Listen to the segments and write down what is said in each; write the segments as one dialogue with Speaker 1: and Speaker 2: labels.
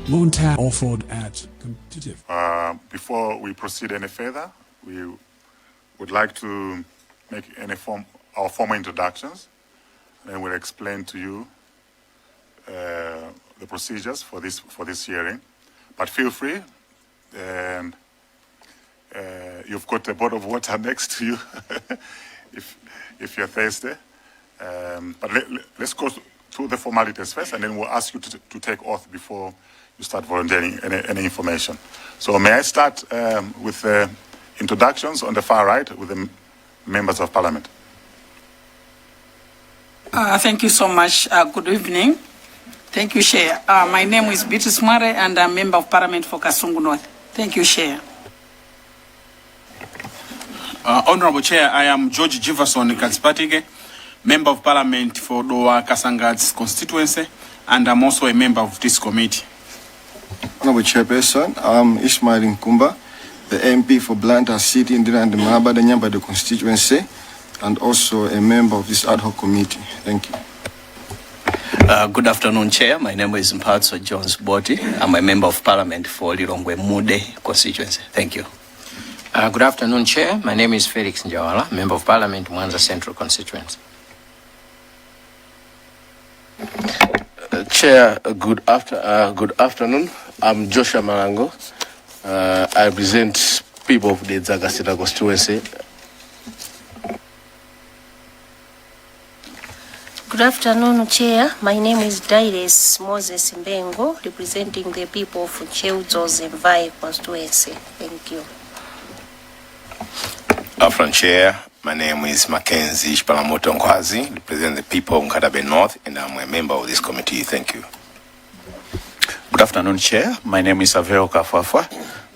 Speaker 1: Monta offered at competitive.
Speaker 2: Before we proceed any further, we would like to make our formal introductions, and then we'll explain to you the procedures for this hearing. But feel free, and you've got a bottle of water next to you if you're thirsty. But let's go through the formalities first, and then we'll ask you to take oath before you start volunteering any information. So may I start with introductions on the far right with the members of parliament.
Speaker 3: Thank you so much. Good evening. Thank you, Chair. My name is Beatrice Mware, and I'm Member of Parliament for Kasungu North. Thank you, Chair.
Speaker 4: Honorable Chair, I am George Jefferson Katsipatige, Member of Parliament for Dowa Kasangad's constituency, and I'm also a member of this committee.
Speaker 5: Honorable Chairperson, I'm Ismail Nkumba, the MP for Blantyre City in and Mahabada Nyambade constituency, and also a member of this ad hoc committee. Thank you.
Speaker 6: Good afternoon, Chair. My name is Mphatso Jones Boti. I'm a member of Parliament for Lirongwe Mude constituency. Thank you.
Speaker 7: Good afternoon, Chair. My name is Felix Njawala, Member of Parliament, Mwanza Central constituency.
Speaker 8: Chair, good afternoon. I'm Joshua Marango. I represent people of the Zagasita constituency.
Speaker 9: Good afternoon, Chair. My name is Dairis Moses Mbengo, representing the people of Cheudzos and Vai constituency. Thank you.
Speaker 10: Afternoon, Chair. My name is Mackenzie Shpalamoto Nkwazi, represent the people of Nkatabe North, and I'm a member of this committee. Thank you.
Speaker 11: Good afternoon, Chair. My name is Aveo Kafafwa,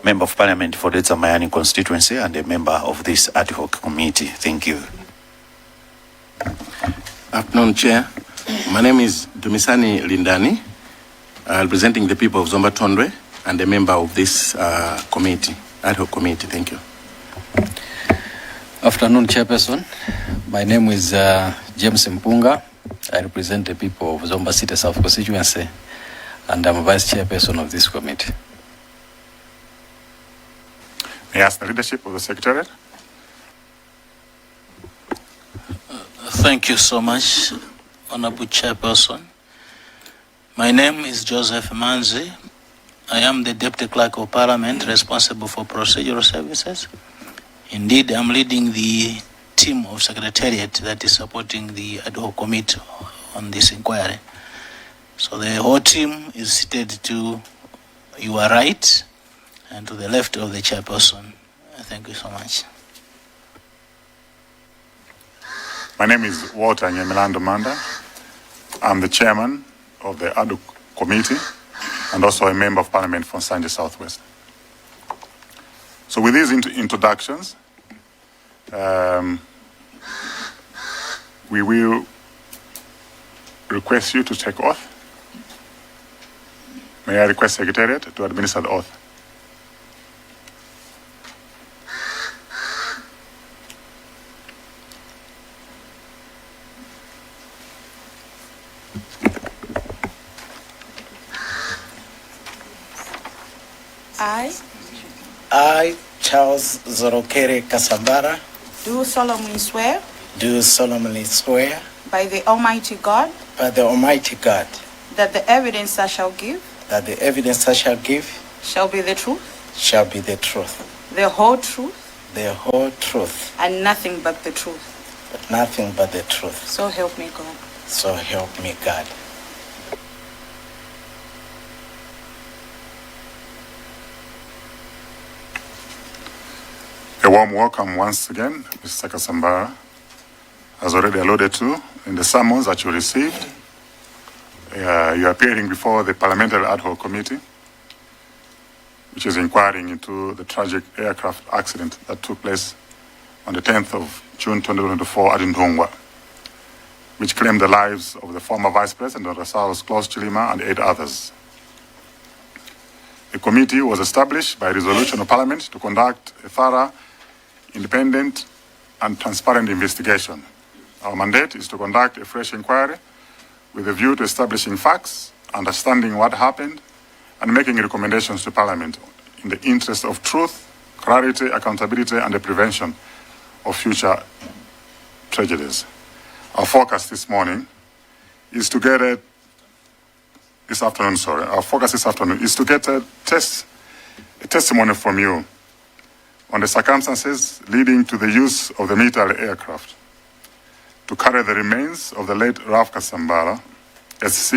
Speaker 11: Member of Parliament for the Mayani constituency and a member of this ad hoc committee. Thank you.
Speaker 12: Afternoon, Chair. My name is Dumisani Lindani, representing the people of Zomba Tondwe and a member of this committee, ad hoc committee. Thank you.
Speaker 13: Afternoon, Chairperson. My name is James Mpunga. I represent the people of Zomba City South constituency, and I'm a Vice Chairperson of this committee.
Speaker 2: May I ask the leadership of the Secretariat?
Speaker 14: Thank you so much, Honorable Chairperson. My name is Joseph Manzi. I am the Deputy Clerk of Parliament responsible for procedural services. Indeed, I'm leading the team of Secretariat that is supporting the ad hoc committee on this inquiry. So the whole team is seated to your right and to the left of the chairperson. Thank you so much.
Speaker 2: My name is Walter Nyemelando Manda. I'm the chairman of the ad hoc committee and also a member of Parliament for Sanje Southwest. So with these introductions, we will request you to take oath. May I request Secretariat to administer the oath?
Speaker 14: I, Charles Zorokere Kasambara,
Speaker 15: do solemnly swear
Speaker 14: by the Almighty God
Speaker 15: that the evidence I shall give shall be the truth, the whole truth, and nothing but the truth. So help me God.
Speaker 2: A warm welcome once again, Mr. Kasambara. As already alluded to, in the summons that you received, you're appearing before the Parliamentary Ad hoc Committee, which is inquiring into the tragic aircraft accident that took place on the 10th of June 2024 at Ndungwa, which claimed the lives of the former Vice President of South, Klaus Chilima, and 8 others. The committee was established by resolution of Parliament to conduct a thorough, independent, and transparent investigation. Our mandate is to conduct a fresh inquiry with a view to establishing facts, understanding what happened, and making recommendations to Parliament in the interest of truth, clarity, accountability, and the prevention of future tragedies. Our focus this morning is to get our focus this afternoon is to get a testimony from you on the circumstances leading to the use of the military aircraft to carry the remains of the late Ralph Kasambala, SC,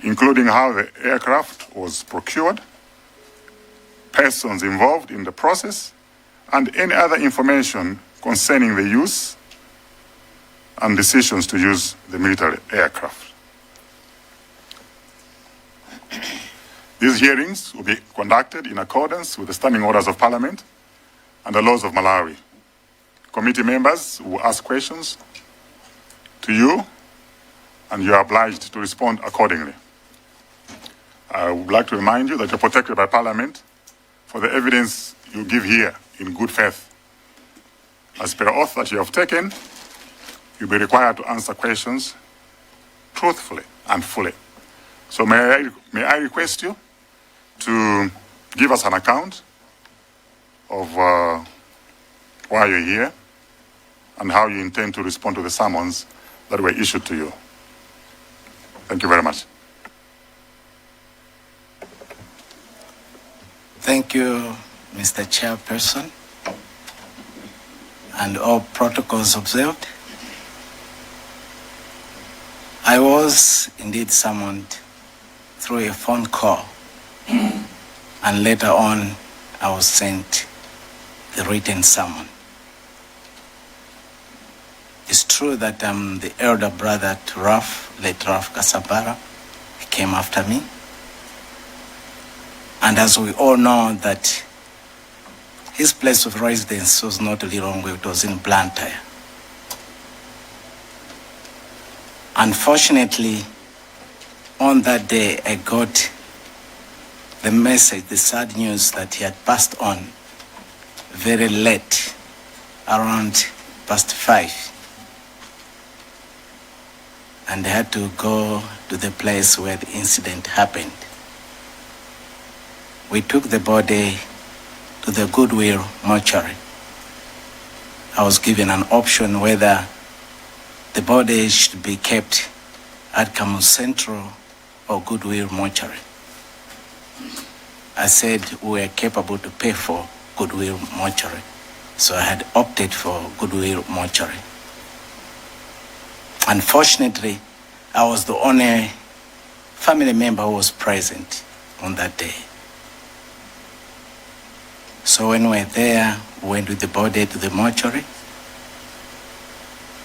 Speaker 2: including how the aircraft was procured, persons involved in the process, and any other information concerning the use and decisions to use the military aircraft. These hearings will be conducted in accordance with the standing orders of Parliament and the laws of Malawi. Committee members will ask questions to you, and you are obliged to respond accordingly. I would like to remind you that you're protected by Parliament for the evidence you give here in good faith. As per oath that you have taken, you'll be required to answer questions truthfully and fully. So may I request you to give us an account of why you're here and how you intend to respond to the summons that were issued to you. Thank you very much.
Speaker 15: Thank you, Mr. Chairperson, and all protocols observed. I was indeed summoned through a phone call, and later on I was sent the written summon. It's true that I'm the elder brother to late Ralph Kasambala. He came after me. And as we all know that his place of residence was not Lilongwe, it was in Blantyre. Unfortunately, on that day, I got the message, the sad news that he had passed on very late, around past 5. And I had to go to the place where the incident happened. We took the body to the Goodwill mortuary. I was given an option whether the body should be kept at Kamu Central or Goodwill mortuary. I said we were capable to pay for Goodwill mortuary, so I had opted for Goodwill mortuary. Unfortunately, I was the only family member who was present on that day. So when we were there, we went with the body to the mortuary.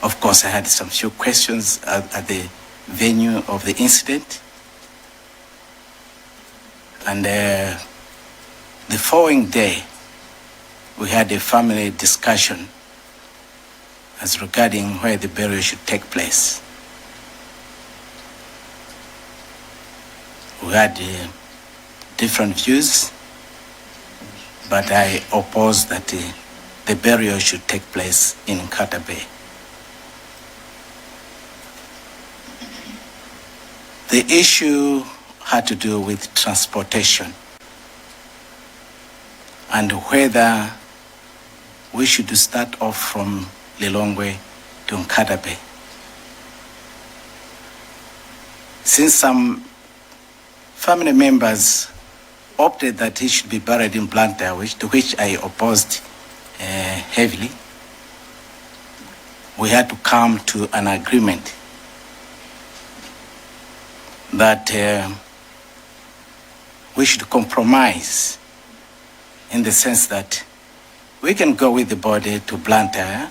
Speaker 15: Of course, I had some few questions at the venue of the incident. And the following day, we had a family discussion as regarding where the burial should take place. We had different views, but I opposed that the burial should take place in Nkata Bay. The issue had to do with transportation and whether we should start off from Lilongwe to Nkata Bay. Since some family members opted that he should be buried in Blantyre, to which I opposed heavily, we had to come to an agreement that we should compromise in the sense that we can go with the body to Blantyre.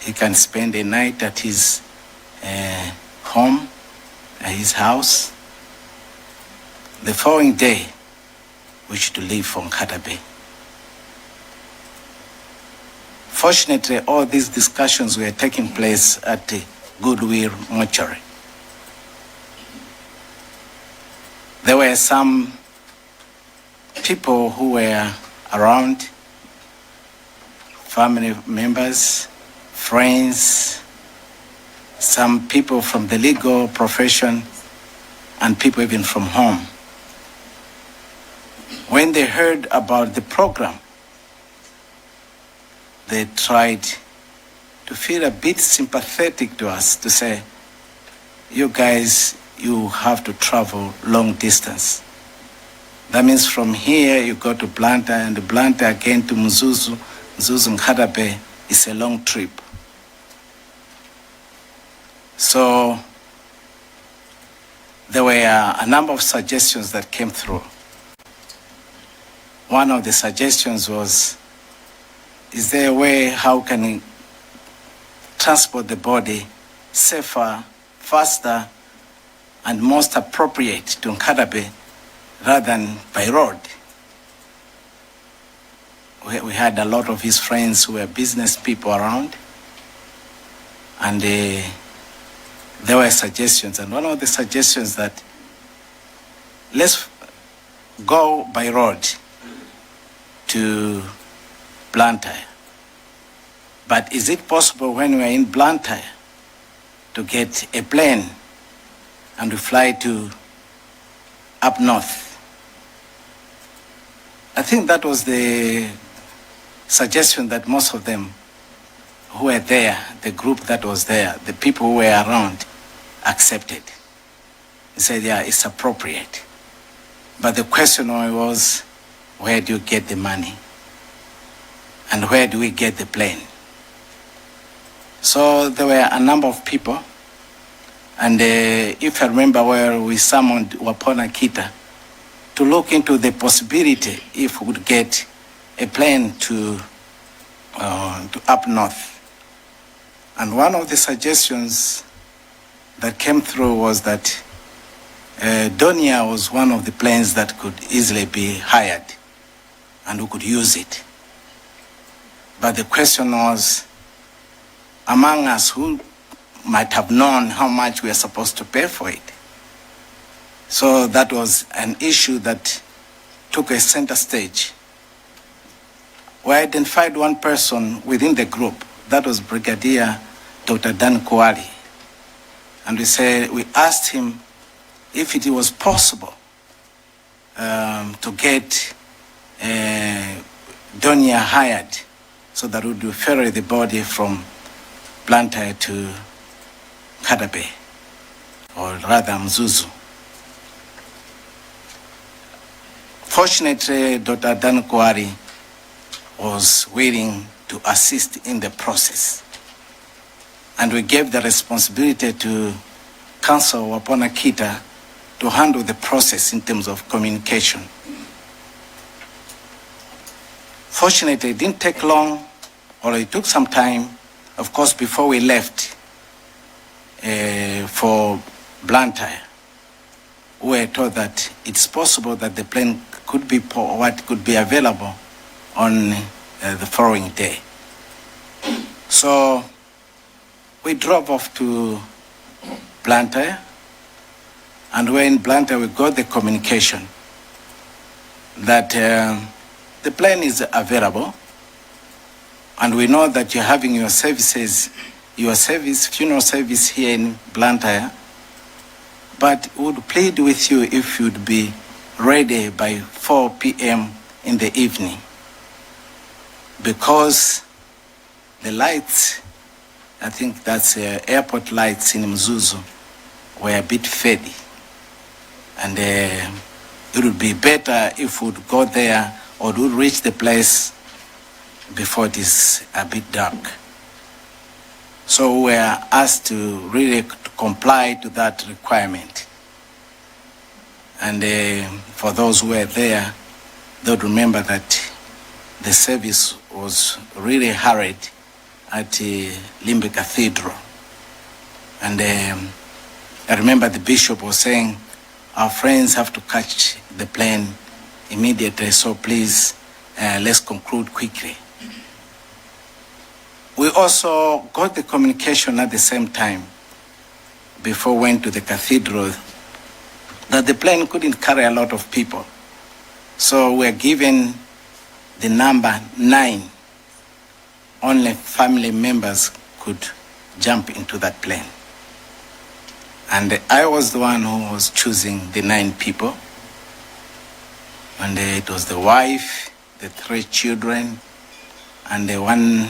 Speaker 15: He can spend a night at his home, at his house. The following day, we should leave for Nkata Bay. Fortunately, all these discussions were taking place at the Goodwill mortuary. There were some people who were around, family members, friends, some people from the legal profession, and people even from home. when they heard about the program, they tried to feel a bit sympathetic to us, to say, you guys, you have to travel long distance. That means from here you go to Blantyre, and Blantyre again to Mzuzu, Mzuzu Nkatabe is a long trip. So there were a number of suggestions that came through. One of the suggestions was, is there a way how can we transport the body safer, faster, and most appropriate to Nkatabe rather than by road? We had a lot of his friends who were business people around, and there were suggestions, and one of the suggestions that let's go by road to Blantyre. But is it possible when we're in Blantyre to get a plane and we fly to up north? I think that was the suggestion that most of them who were there, the group that was there, the people who were around, accepted. They said, yeah, it's appropriate. But the question was, where do you get the money? And where do we get the plane? So there were a number of people, and if I remember well, we summoned Wapona Kita to look into the possibility if we would get a plane to up north. And one of the suggestions that came through was that Donia was one of the planes that could easily be hired and we could use it. But the question was, among us who might have known how much we are supposed to pay for it. So that was an issue that took a center stage. We identified one person within the group, that was Brigadier Dr. Dan Kuali. And we asked him if it was possible to get Donia hired so that we would ferry the body from Blantyre to Nkatabe, or rather Mzuzu. Fortunately, Dr. Dan Kuali was willing to assist in the process. And we gave the responsibility to Council Wapona Kita to handle the process in terms of communication. Fortunately, it didn't take long, or it took some time. Of course, before we left for Blantyre, we were told that it's possible that the plane could be available on the following day. So we drove off to Blantyre, and when in Blantyre we got the communication that the plane is available, and we know that you're having your funeral service here in Blantyre, but we would plead with you if you'd be ready by 4 p.m. in the evening, because the lights, I think that's airport lights in Mzuzu, were a bit faddy. And it would be better if we would go there or would reach the place before it is a bit dark. So we were asked to really comply to that requirement. And for those who were there, they would remember that the service was really hurried at Limbe Cathedral. And I remember the bishop was saying, our friends have to catch the plane immediately, so please, let's conclude quickly. We also got the communication at the same time, before we went to the cathedral, that the plane couldn't carry a lot of people. So we're given the number 9. Only family members could jump into that plane. And I was the one who was choosing the 9 people. And it was the wife, the 3 children, and the one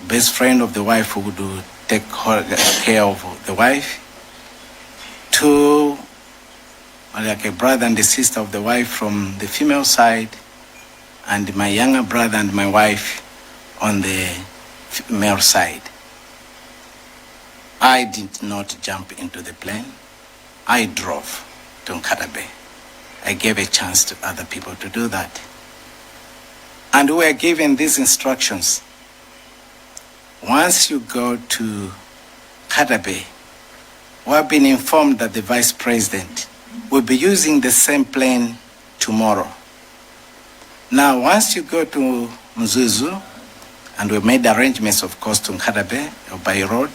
Speaker 15: best friend of the wife who would take care of the wife. 2, like a brother and a sister of the wife from the female side, and my younger brother and my wife on the male side. I did not jump into the plane. I drove to Nkatabe. I gave a chance to other people to do that. And we were given these instructions. Once you go to Nkatabe, we have been informed that the Vice President will be using the same plane tomorrow. Now, once you go to Mzuzu, and we made arrangements, of course, to Nkatabe by road,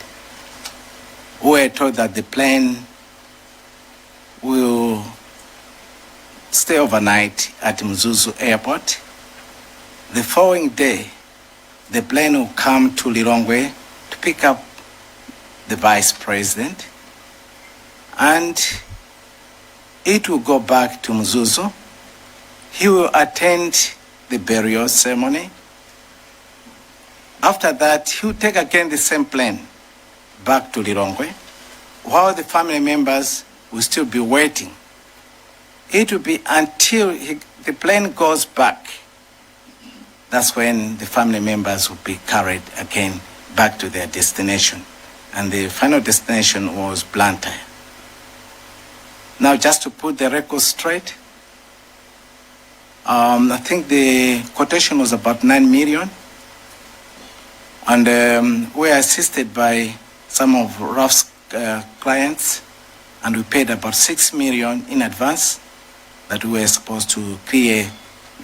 Speaker 15: we were told that the plane will stay overnight at Mzuzu Airport. The following day, the plane will come to Lilongwe to pick up the Vice President, and it will go back to Mzuzu. He will attend the burial ceremony. After that, he will take again the same plane back to Lilongwe, while the family members will still be waiting. It will be until the plane goes back. That's when the family members will be carried again back to their destination. And the final destination was Blantyre. Now, just to put the record straight, I think the quotation was about 9 million. And we are assisted by some of Ralph's clients, and we paid about 6 million in advance that we were supposed to clear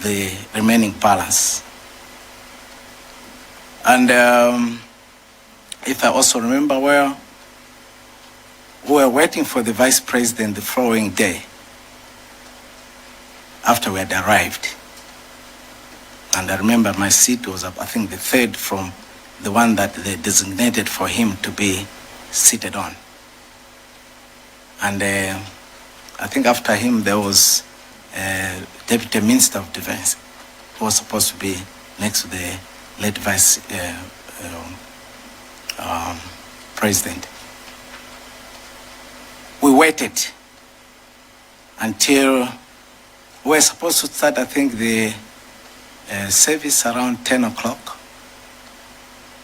Speaker 15: the remaining balance. And if I also remember well, we were waiting for the Vice President the following day after we had arrived. And I remember my seat was up, I think the 3rd from the one that they designated for him to be seated on. And I think after him there was Deputy Minister of Defense who was supposed to be next to the late Vice President. We waited until we were supposed to start, I think, the service around 10 o'clock.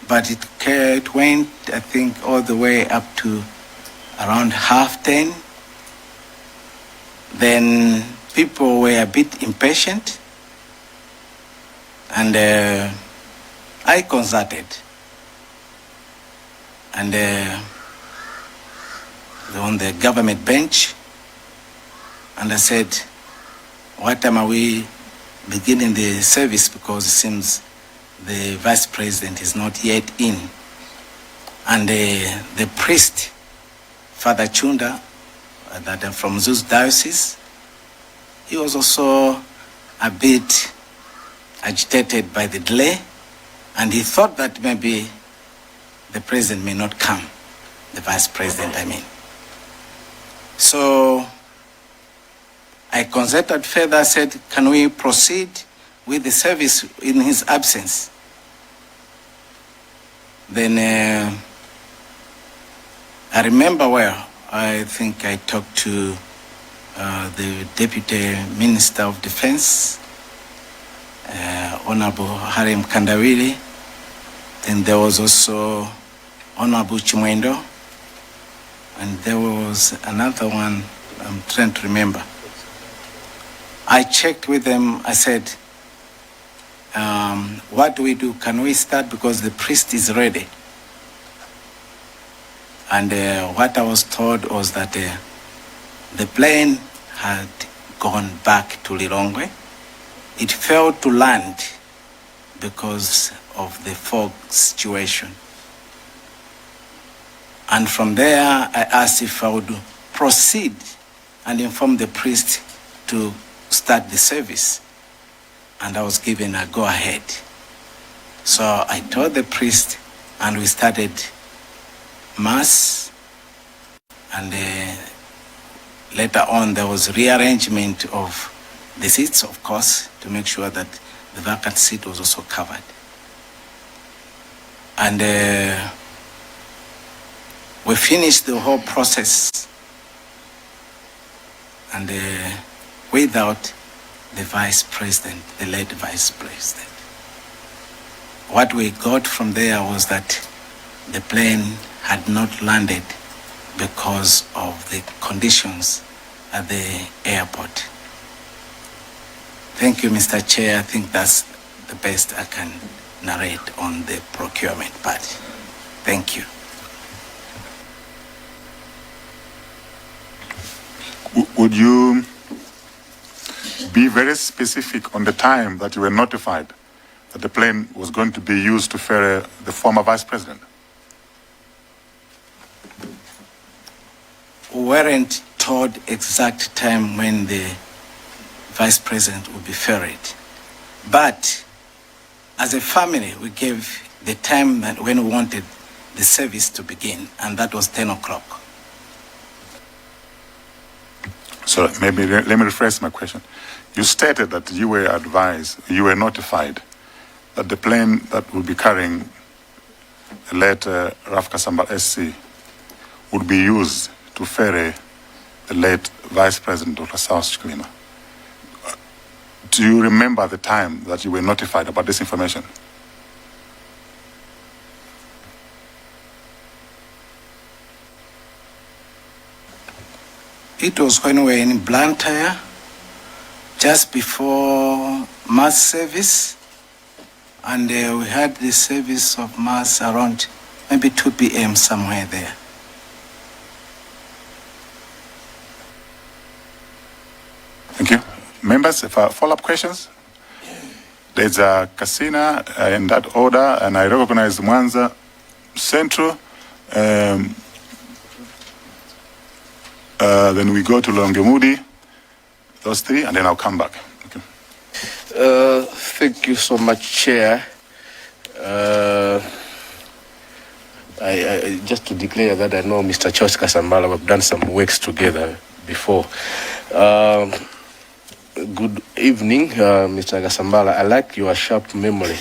Speaker 15: But it went, I think, all the way up to around 10:30. Then people were a bit impatient, and I consulted. And on the government bench, and I said, what time are we beginning the service? Because it seems the Vice President is not yet in. And the priest, Father Chunda, that from Zeus Diocese, he was also a bit agitated by the delay, and he thought that maybe the President may not come, the Vice President, I mean. So I consulted further, said, can we proceed with the service in his absence? Then I remember well, I think I talked to the Deputy Minister of Defense, Honorable Harim Kandawili. Then there was also Honorable Chimwendo, and there was another one, I'm trying to remember. I checked with them, I said, what do we do? Can we start? Because the priest is ready. And what I was told was that the plane had gone back to Lilongwe. It failed to land because of the fog situation. And from there, I asked if I would proceed and inform the priest to start the service. And I was given a go-ahead. So I told the priest, and we started Mass. And later on, there was rearrangement of the seats, of course, to make sure that the vacant seat was also covered. And we finished the whole process and without the vice president, the late vice president. What we got from there was that the plane had not landed because of the conditions at the airport. Thank you, Mr. Chair. I think that's the best I can narrate on the procurement part. Thank you.
Speaker 2: Would you be very specific on the time that you were notified that the plane was going to be used to ferry the former vice president?
Speaker 15: We weren't told exact time when the vice president would be ferried. But as a family, we gave the time that when we wanted the service to begin, and that was 10 o'clock.
Speaker 2: So maybe let me rephrase my question. You stated that you were advised, you were notified that the plane that would be carrying the late Raf Kasambala SC would be used to ferry the late Vice President Dr. South Chilima. Do you remember the time that you were notified about this information?
Speaker 15: It was when we were in Blantyre, just before mass service, and we had the service of mass around maybe 2 p.m. somewhere there.
Speaker 2: Thank you. Members, if follow-up questions? There's a Kasina in that order, and I recognize Mwanza Central. Then we go to Longemudi, those three, and then I'll come back. Okay.
Speaker 8: Thank you so much, Chair. I just to declare that I know Mr. Charles Kasambala, we've done some works together before. Good evening, Mr. Kasambala. I like your sharp memory.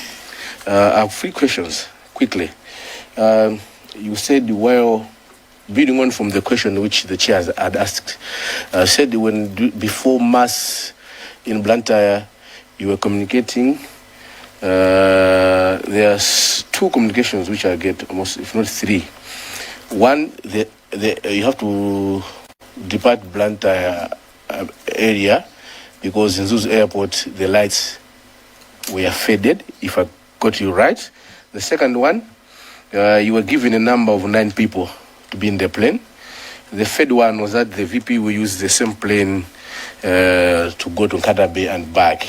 Speaker 8: I have 3 questions, quickly. You said, well, building on from the question which the chair had asked, said before mass in Blantyre, you were communicating. There's 2 communications which I get almost, if not 3. One, you have to depart Blantyre area because in Zuzu Airport the lights were faded, if I got you right. The second one, you were given a number of 9 people to be in the plane. The third one was that the VP will use the same plane to go to Nkatabe and back.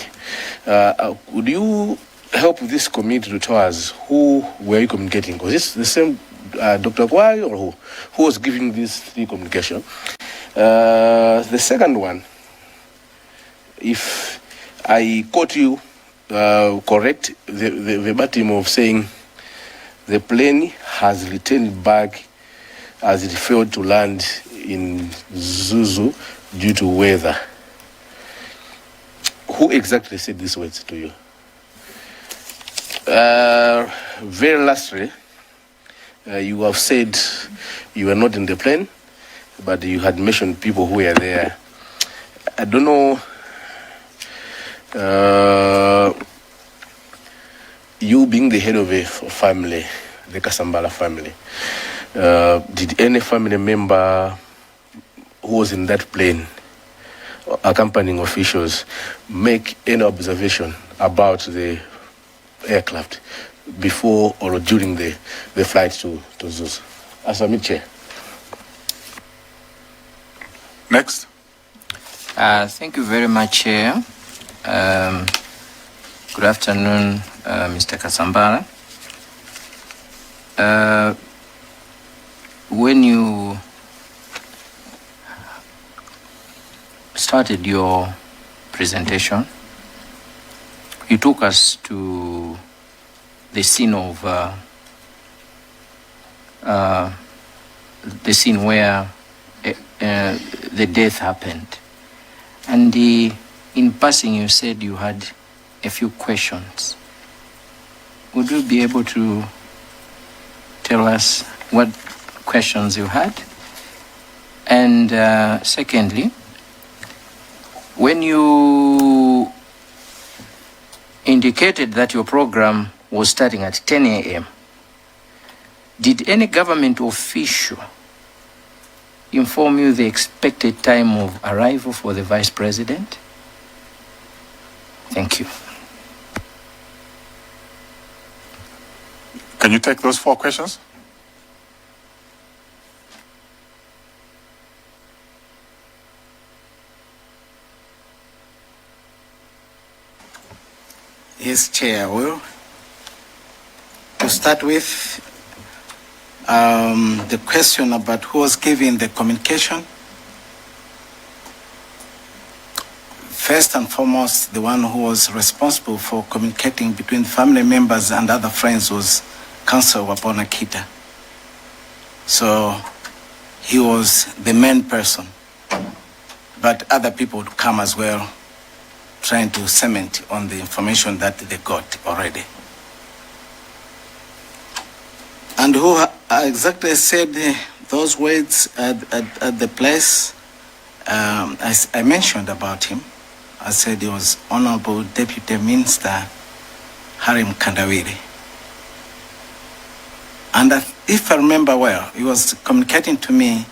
Speaker 8: Would you help this committee to tell us who were you communicating? Was this the same Dr. Kwai or who was giving these 3 communication? The second one, if I caught you correct, the verbatim of saying the plane has returned back as it failed to land in Zuzu due to weather. Who exactly said these words to you? Very lastly, you have said you were not in the plane, but you had mentioned people who were there. I don't know, you being the head of a family, the Kasambala family, did any family member who was in that plane, accompanying officials, make any observation about the aircraft before or during the flight to Zuzu? Asami Chair.
Speaker 2: Next.
Speaker 7: Thank you very much, Chair. Good afternoon, Mr. Kasambala. When you started your presentation, you took us to the scene of the scene where the death happened, and in passing you said you had a few questions. Would you be able to tell us what questions you had? And secondly, when you indicated that your program was starting at 10 a.m., did any government official inform you the expected time of arrival for the Vice President? Thank you.
Speaker 2: Can you take those 4 questions?
Speaker 15: Yes, Chair. Well, to start with, the question about who was giving the communication. First and foremost, the one who was responsible for communicating between family members and other friends was Councillor Wapona Kita. So he was the main person, but other people would come as well, trying to cement on the information that they got already. And who exactly said those words at the place? I mentioned about him. I said he was Honorable Deputy Minister Harim Kandawiri. And if I remember well, he was communicating to me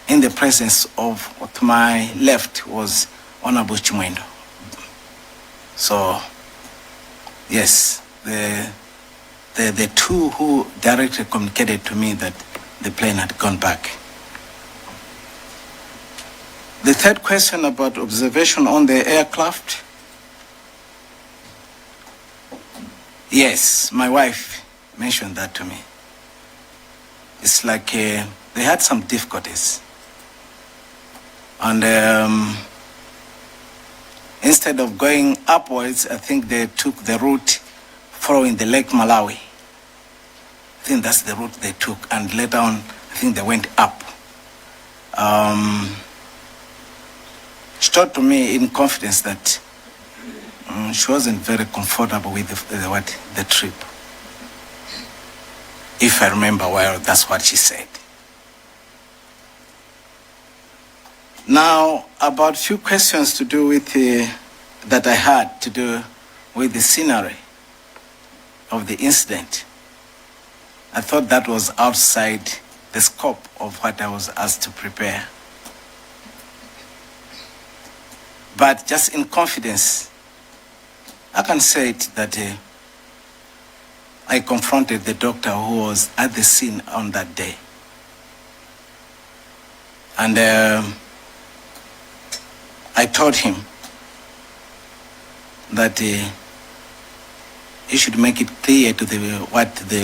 Speaker 15: in the presence of, to my left was Honorable Chimwendo. So, yes, the two who directly communicated to me that the plane had gone back. The third question about observation on the aircraft. Yes, my wife mentioned that to me. It's like they had some difficulties. And instead of going upwards, I think they took the route following the Lake Malawi. I think that's the route they took. And later on, I think they went up. She told to me in confidence that she wasn't very comfortable with the trip. If I remember well, that's what she said. Now, about few questions to do with that I had to do with the scenery of the incident. I thought that was outside the scope of what I was asked to prepare. But just in confidence, I can say it that I confronted the doctor who was at the scene on that day. And I told him that he should make it clear to the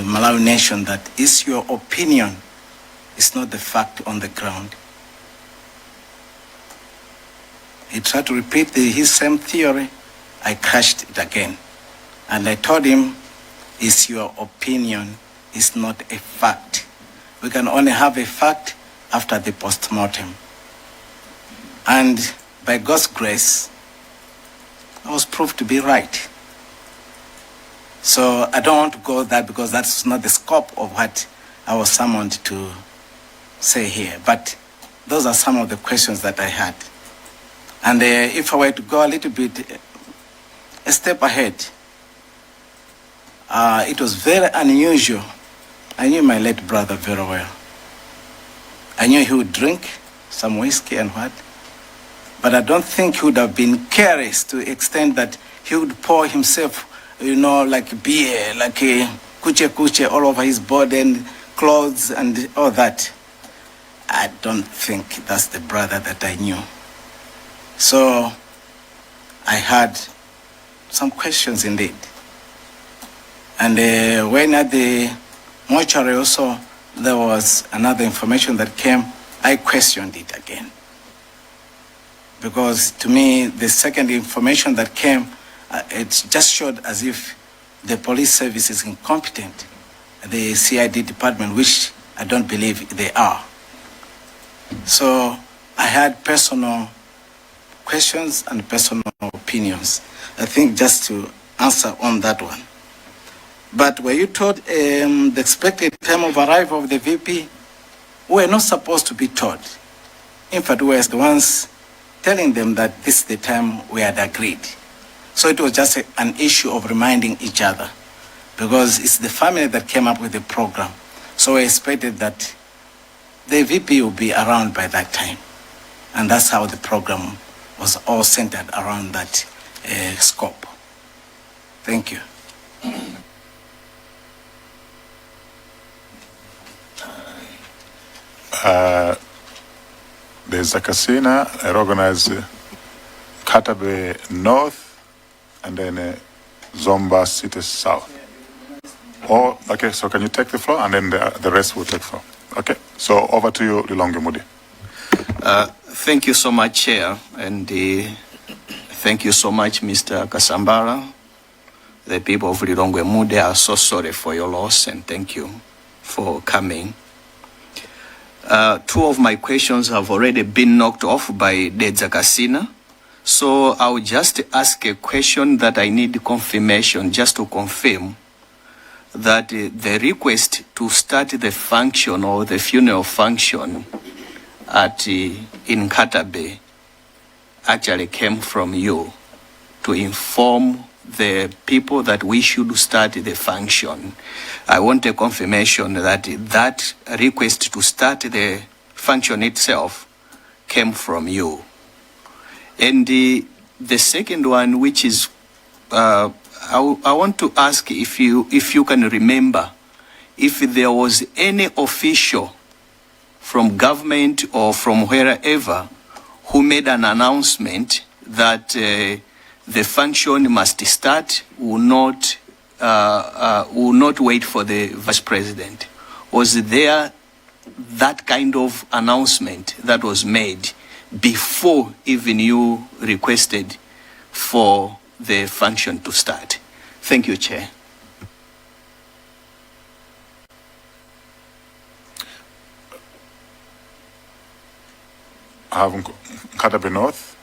Speaker 15: Malawi nation that is your opinion, it's not the fact on the ground. He tried to repeat his same theory. I crashed it again. And I told him, it's your opinion, it's not a fact. We can only have a fact after the post-mortem. And by God's grace, I was proved to be right. So I don't want to go there because that's not the scope of what I was summoned to say here. But those are some of the questions that I had. And if I were to go a little bit, a step ahead, it was very unusual. I knew my late brother very well. I knew he would drink some whiskey and what, but I don't think he would have been careless to the extent that he would pour himself, like beer, like a kuche all over his body and clothes and all that. I don't think that's the brother that I knew. So I had some questions indeed. And when at the mortuary also, there was another information that came, I questioned it again. Because to me, the second information that came, it just showed as if the police service is incompetent, the CID department, which I don't believe they are. So I had personal questions and personal opinions. I think just to answer on that one. But were you told the expected time of arrival of the VP? We were not supposed to be told. In fact, we were the ones telling them that this is the time we had agreed. So it was just an issue of reminding each other, because it's the family that came up with the program. So we expected that the VP will be around by that time. And that's how the program was all centered around that scope. Thank you.
Speaker 2: There's a casino, I organize Katabe North and then Zomba City South. Oh, okay, so can you take the floor and then the rest will take floor. Okay, so over to you, Lilonge Mudi.
Speaker 6: Thank you so much, Chair, and thank you so much, Mr. Kasambara. The people of Lilongwe Mude are so sorry for your loss, and thank you for coming. Two of my questions have already been knocked off by Dedza Kasina. So I'll just ask a question that I need confirmation, just to confirm that the request to start the function or the funeral function at in Katabe actually came from you to inform the people that we should start the function. I want a confirmation that that request to start the function itself came from you. And the second one, which is, I want to ask if you can remember if there was any official from government or from wherever who made an announcement that the function must start, will not wait for the vice president. Was there that kind of announcement that was made before even you requested for the function to start? Thank you, Chair.
Speaker 2: I have Katabe North,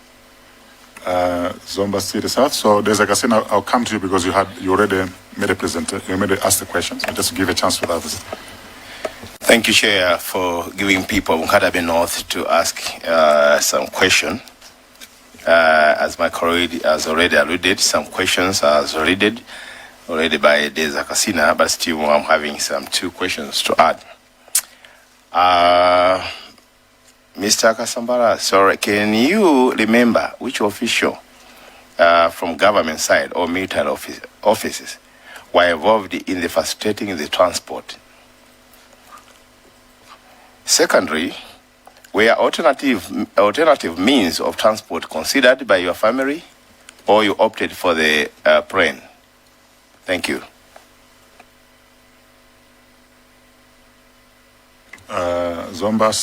Speaker 2: Zomba City South. So there's a casino. I'll come to you because you already made a presentation. You made asked the questions. So just to give a chance for others.
Speaker 10: Thank you, Chair, for giving people of Katabe North to ask some question. As my colleague has already alluded, some questions are already by Deza Kasina, but still I'm having some two questions to add. Mr. Kasambara, sorry, can you remember which official from government side or military offices were involved in the facilitating the transport? Secondly, were alternative means of transport considered by your family, or you opted for the plane? Thank you.
Speaker 2: Zomba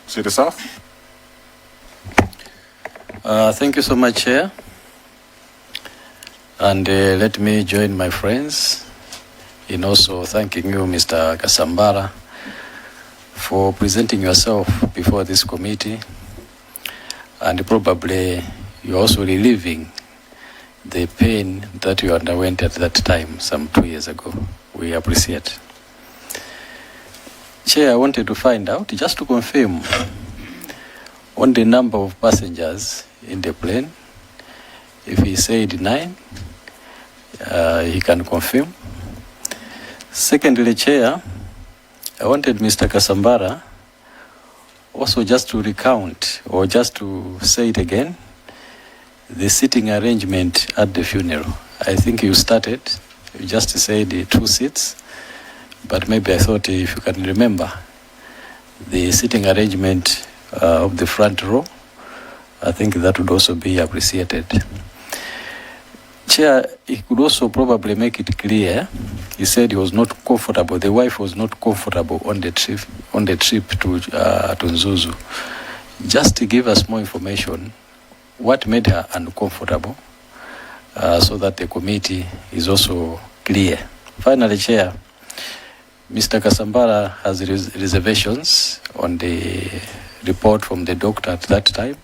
Speaker 2: City South.
Speaker 13: Thank you so much, Chair. And let me join my friends in also thanking you, Mr. Kasambara, for presenting yourself before this committee. And probably you're also relieving the pain that you underwent at that time, some 2 years ago. We appreciate. Chair, I wanted to find out, just to confirm, on the number of passengers in the plane. If he said 9, he can confirm. Secondly, Chair, I wanted Mr. Kasambara also just to recount, or just to say it again, the seating arrangement at the funeral. I think you started, you just said 2 seats. But maybe I thought if you can remember the seating arrangement of the front row, I think that would also be appreciated. Chair, he could also probably make it clear. He said he was not comfortable. The wife was not comfortable on the trip to Nzuzu. Just to give us more information, what made her uncomfortable, so that the committee is also clear. Finally, Chair, Mr. Kasambara has reservations on the report from the doctor at that time.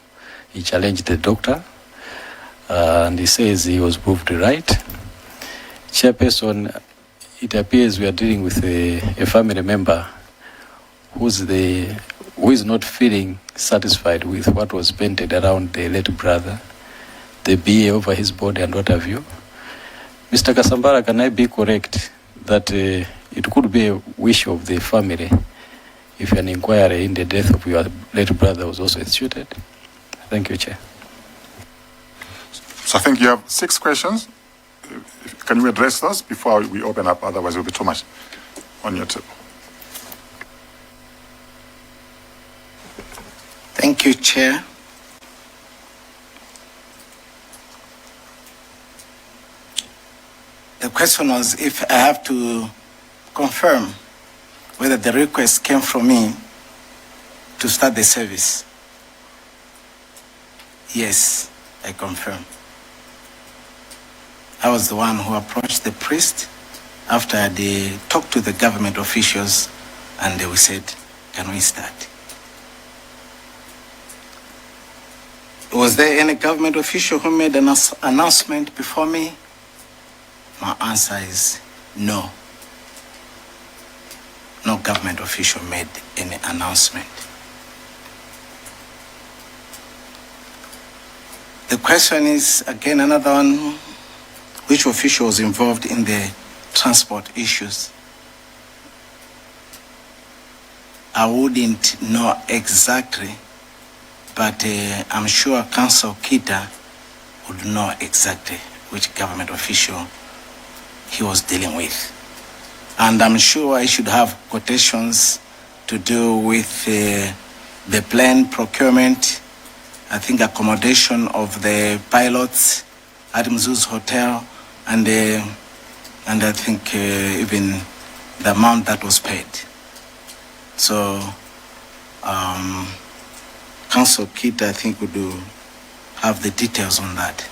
Speaker 13: He challenged the doctor, and he says he was proved right. Chairperson, it appears we are dealing with a family member who is not feeling satisfied with what was painted around the late brother, the BA over his body and what have you. Mr. Kasambara, can I be correct that it could be a wish of the family if an inquiry in the death of your late brother was also instituted? Thank you, Chair.
Speaker 2: So I think you have 6 questions. Can you address those before we open up? Otherwise, it will be too much on your table.
Speaker 15: Thank you, Chair. The question was if I have to confirm whether the request came from me to start the service. Yes, I confirm. I was the one who approached the priest after they talked to the government officials, and we said, can we start? Was there any government official who made an announcement before me? My answer is no. No government official made any announcement. The question is, again, another one, which official was involved in the transport issues? I wouldn't know exactly, but I'm sure Council Kita would know exactly which government official he was dealing with. And I'm sure I should have quotations to do with the plane procurement, I think accommodation of the pilots at Mzu's Hotel, and I think even the amount that was paid. So Council Kita, I think, would have the details on that.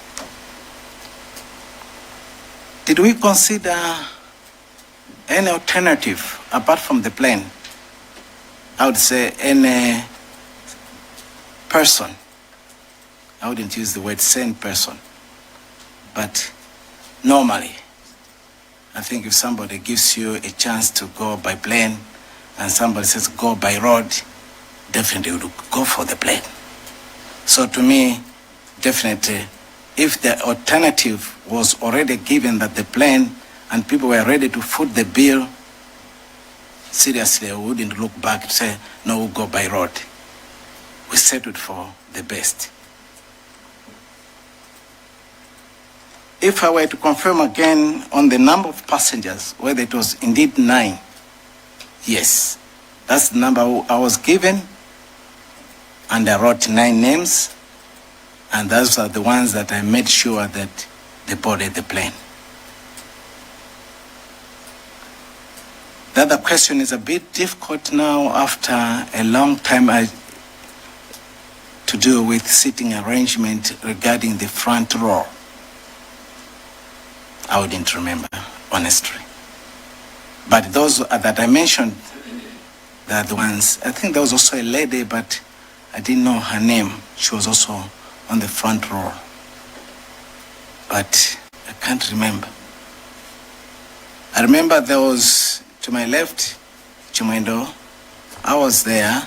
Speaker 15: Did we consider any alternative apart from the plane? I would say any person. I wouldn't use the word sane person, but normally, I think if somebody gives you a chance to go by plane and somebody says go by road, definitely would go for the plane. So to me, definitely, if the alternative was already given that the plane and people were ready to foot the bill, seriously, I wouldn't look back and say, no, we'll go by road. We settled for the best. If I were to confirm again on the number of passengers, whether it was indeed 9, yes, that's the number I was given, and I wrote 9 names, and those are the ones that I made sure that they boarded the plane. The other question is a bit difficult now after a long time to do with seating arrangement regarding the front row. I wouldn't remember, honestly. But those that I mentioned, they are the ones. I think there was also a lady, but I didn't know her name. She was also on the front row. But I can't remember. I remember there was, to my left, Chumendo, I was there.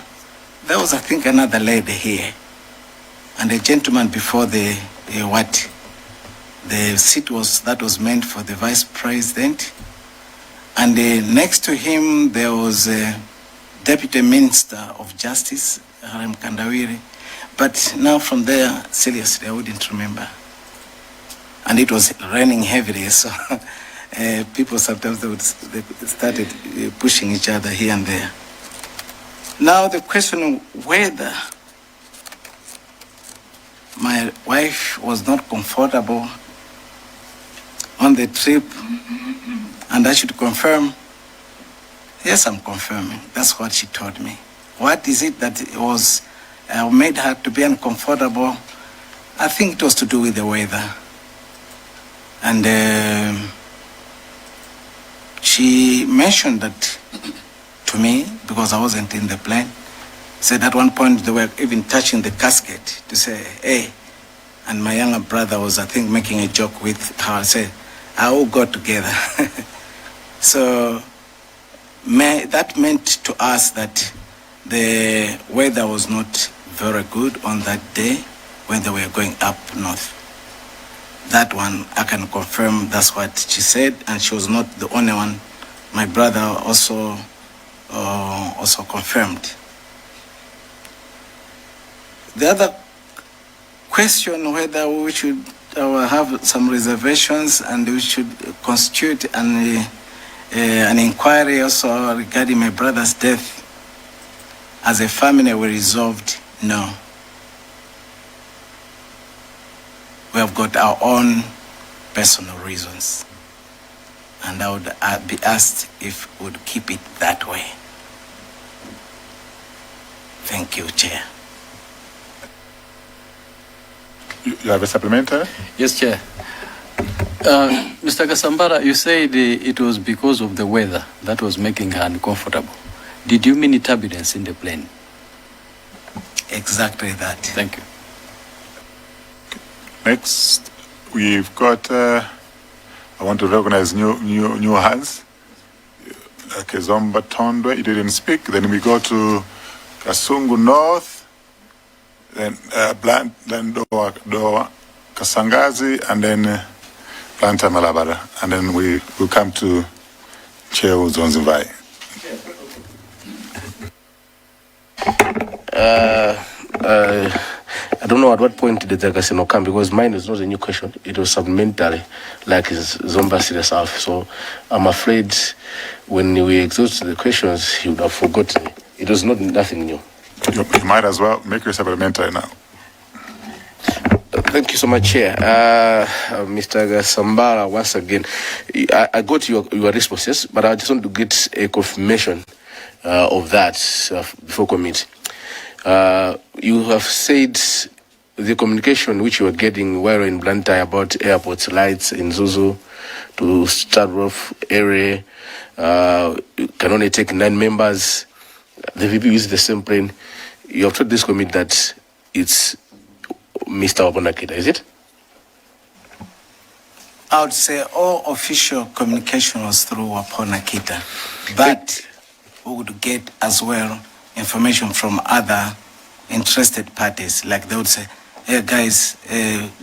Speaker 15: There was, I think, another lady here. And a gentleman before the seat that was meant for the vice president. And next to him, there was a deputy minister of justice, Haram Kandawiri. But now from there, seriously, I wouldn't remember. And it was raining heavily, so people sometimes they started pushing each other here and there. Now the question whether my wife was not comfortable on the trip, and I should confirm. Yes, I'm confirming. That's what she told me. What is it that was made her to be uncomfortable? I think it was to do with the weather. And she mentioned that to me, because I wasn't in the plane, Said at one point they were even touching the casket to say, hey, and my younger brother was, I think, making a joke with her, said, I will go together. So that meant to us that the weather was not very good on that day when they were going up north. That one, I can confirm that's what she said, and she was not the only one. My brother also confirmed. The other question, whether we should have some reservations and we should constitute an inquiry also regarding my brother's death. As a family, we resolved no. We have got our own personal reasons. And I would be asked if we would keep it that way. Thank you, Chair.
Speaker 2: You have a supplementary?
Speaker 13: Yes, Chair. Mr. Kasambara, you said it was because of the weather that was making her uncomfortable. Did you mean turbulence in the plane?
Speaker 15: Exactly that.
Speaker 13: Thank you.
Speaker 2: Next, we've got, I want to recognize new hands. Kezomba Tondwe, he didn't speak. Then we go to Kasungu North, then Doa Kasangazi, and then Planta Malabara. And then we will come to Cheo Zonzimbai.
Speaker 8: I don't know at what point did the Casino come, because mine is not a new question. It was supplementary, like Zomba said herself. So I'm afraid when we exhaust the questions, he would have forgotten. It was nothing new.
Speaker 2: You might as well make your supplementary now.
Speaker 8: Thank you so much, Chair. Mr. Sambara, once again, I got your responses, but I just want to get a confirmation of that before committee. You have said the communication which you were getting while in Blantyre about airport lights in Zuzu to Starroff area, you can only take 9 members. The VP uses the same plane. You have told this committee that it's Mr. Wabonakita, is it?
Speaker 15: I would say all official communication was through Wabonakita, but we would get as well information from other interested parties. Like they would say, hey guys,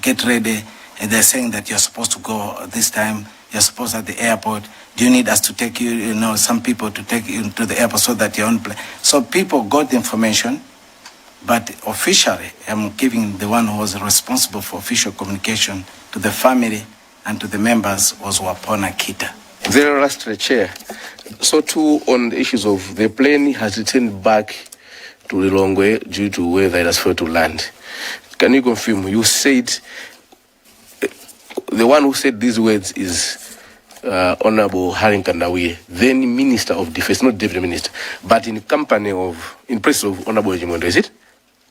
Speaker 15: get ready. And they're saying that you're supposed to go this time, you're supposed at the airport. Do you need us to take you, some people to take you to the airport so that you're on plane? So people got the information, but officially, I'm giving the one who was responsible for official communication to the family and to the members was Wapona Kita.
Speaker 8: Very last, Chair. So too, on the issues of the plane has returned back to Lilongwe due to weather it has failed to land. Can you confirm? You said, the one who said these words is Honorable Haring Kandawiye, then Minister of Defense, not Deputy Minister, but in place of Honorable Jimondo, is it?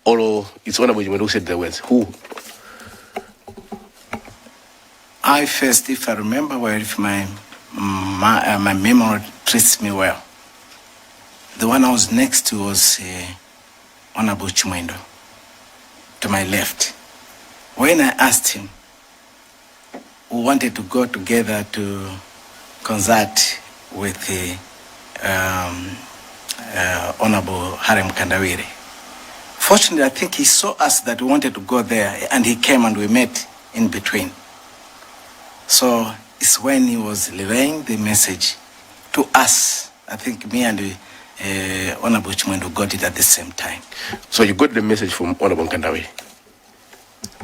Speaker 8: Or it's Honorable Jimondo who said the words? Who?
Speaker 15: I first, if I remember well, if my memory treats me well, the one I was next to was Honorable Chimwendo, to my left. When I asked him, we wanted to go together to consult with the Honorable Harem Kandawiri. Fortunately, I think he saw us that we wanted to go there, and he came and we met in between. So it's when he was relaying the message to us. I think me and Honorable Chimwendo got it at the same time.
Speaker 8: So you got the message from Honorable Kandawi?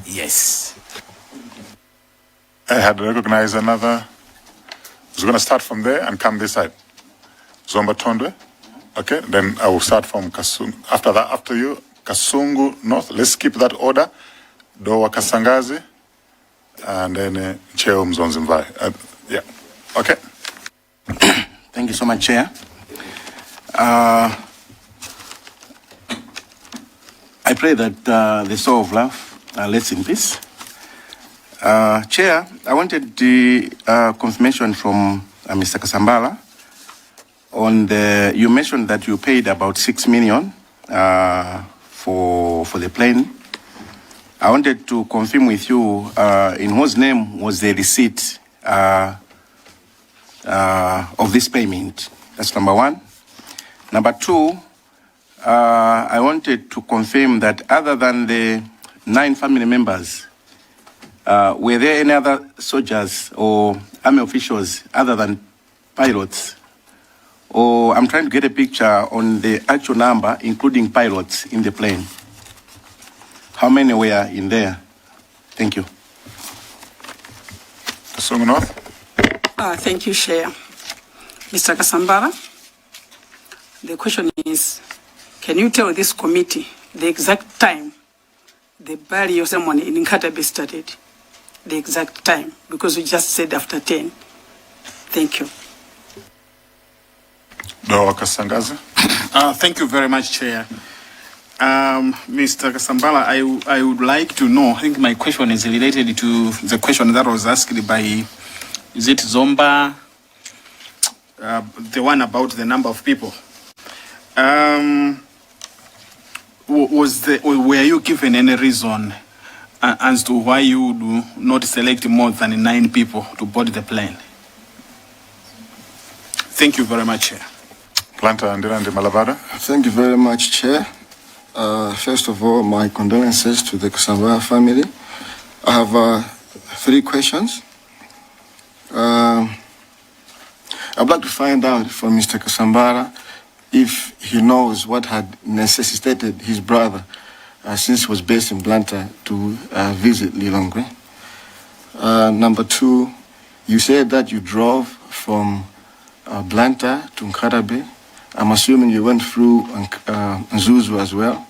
Speaker 15: Yes.
Speaker 2: I had recognized another. I was going to start from there and come this side. Zomba Tondwe. Okay, then I will start from Kasungu. After that, after you, Kasungu North. Let's keep that order. Doa Kasangazi. And then Cheo Mzonzimbai. Yeah. Okay.
Speaker 12: Thank you so much, Chair. I pray that the soul of love lets in peace. Chair, I wanted the confirmation from Mr. Kasambala on you mentioned that you paid about 6 million for the plane. I wanted to confirm with you in whose name was the receipt of this payment. That's number one. Number two, I wanted to confirm that other than the 9 family members, were there any other soldiers or army officials other than pilots? Or I'm trying to get a picture on the actual number, including pilots in the plane. How many were in there? Thank you.
Speaker 3: Thank you, Chair. Mr. Kasambara, the question is, can you tell this committee the exact time the burial ceremony in Nkatabe started? The exact time, because we just said after 10. Thank you.
Speaker 4: Thank you very much, Chair. Mr. Kasambala, I would like to know, I think my question is related to the question that was asked by, is it Zomba, the one about the number of people. Were you given any reason as to why you do not select more than 9 people to board the plane? Thank you very much, Chair.
Speaker 5: Thank you very much, Chair. First of all, my condolences to the Kasambara family. I have 3 questions. I'd like to find out from Mr. Kasambara if he knows what had necessitated his brother, since he was based in Blantyre, to visit Lilongwe. Number 2, you said that you drove from Blantyre to Nkatabe. I'm assuming you went through Nzuzu as well.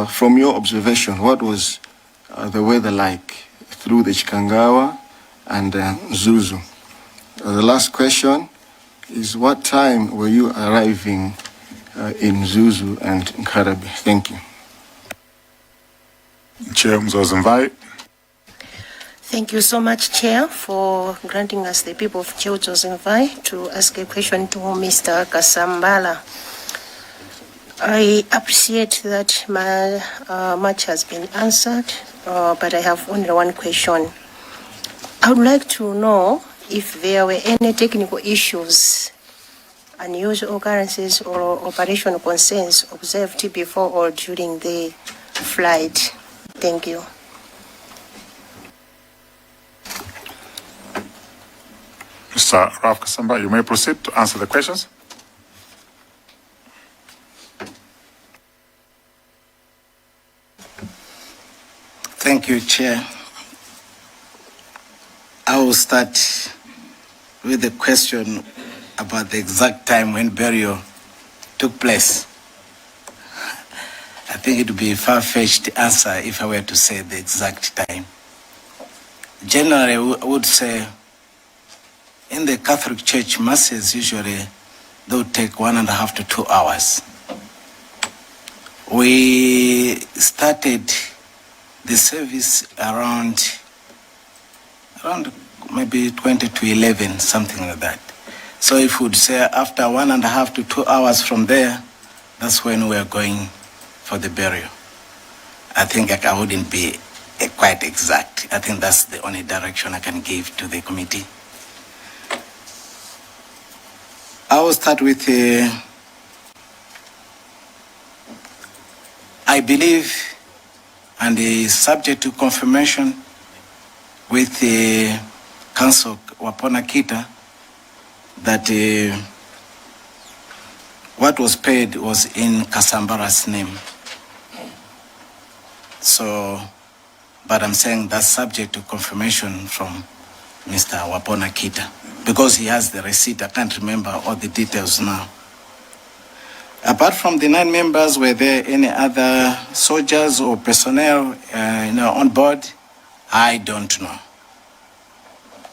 Speaker 5: From your observation, what was the weather like through the Chikangawa and Nzuzu? The last question is, what time were you arriving in Nzuzu and Nkatabe? Thank you.
Speaker 2: Chair Mzozimvai.
Speaker 9: Thank you so much, Chair, for granting us, the people of Chilima, to ask a question to Mr. Kasambala. I appreciate that much has been answered, but I have only one question. I would like to know if there were any technical issues, unusual occurrences, or operational concerns observed before or during the flight. Thank you.
Speaker 2: Mr. Ralph Kasamba, you may proceed to answer the questions.
Speaker 15: Thank you, Chair. I will start with the question about the exact time when burial took place. I think it would be a far-fetched answer if I were to say the exact time. Generally, I would say in the Catholic Church, masses usually they would take 1.5 to 2 hours. We started the service around maybe 20 to 11, something like that. So if we would say after 1.5 to 2 hours from there, that's when we are going for the burial. I think I wouldn't be quite exact. I think that's the only direction I can give to the committee. I will start with, I believe, and is subject to confirmation with the Council Wapona Kita, that what was paid was in Kasambara's name. So, but I'm saying that's subject to confirmation from Mr. Wapona Kita, because he has the receipt. I can't remember all the details now. Apart from the 9 members, were there any other soldiers or personnel on board? I don't know.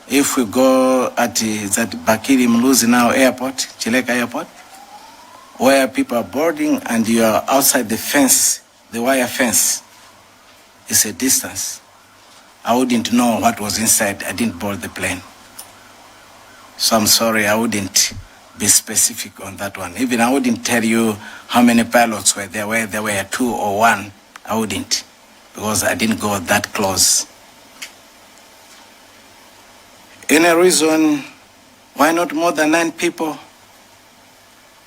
Speaker 15: If we go at that Bakiri Mluzi now airport, Chileka airport, where people are boarding and you are outside the fence, the wire fence, it's a distance. I wouldn't know what was inside. I didn't board the plane. So I'm sorry, I wouldn't be specific on that one. Even I wouldn't tell you how many pilots were there, whether there were 2 or 1. I wouldn't, because I didn't go that close. Any reason why not more than 9 people?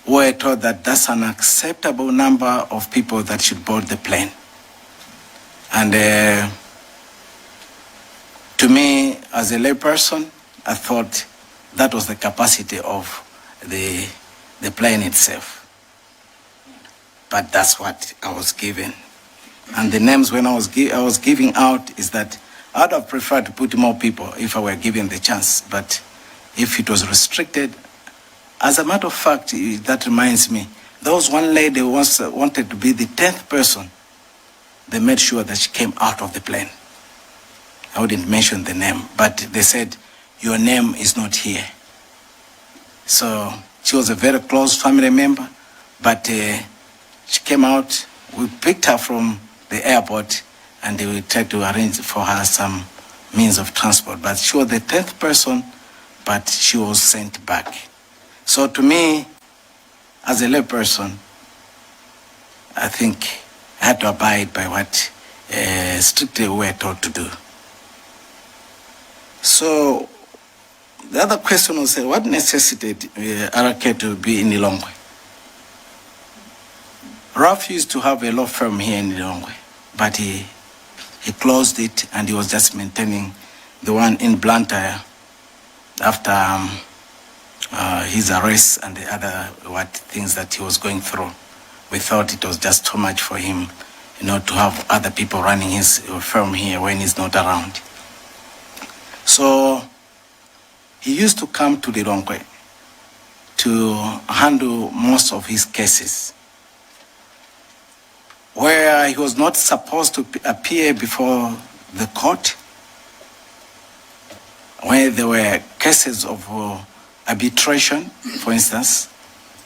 Speaker 15: We were told that that's an acceptable number of people that should board the plane. And to me, as a layperson, I thought that was the capacity of the plane itself. But that's what I was given. And the names when I was giving out is that I'd have preferred to put more people if I were given the chance. But if it was restricted, as a matter of fact, that reminds me, there was one lady who wanted to be the 10th person. They made sure that she came out of the plane. I wouldn't mention the name, but they said, your name is not here. So she was a very close family member, but she came out. We picked her from the airport and we tried to arrange for her some means of transport. But she was the 10th person, but she was sent back. So to me, as a layperson, I think I had to abide by what strictly we were taught to do. So the other question was, what necessitated RK to be in Lilongwe? Ralph used to have a law firm here in Lilongwe, but he closed it and he was just maintaining the one in Blantyre after his arrest and the other things that he was going through. We thought it was just too much for him, to have other people running his firm here when he's not around. So he used to come to Lilongwe to handle most of his cases, where he was not supposed to appear before the court, where there were cases of arbitration, for instance,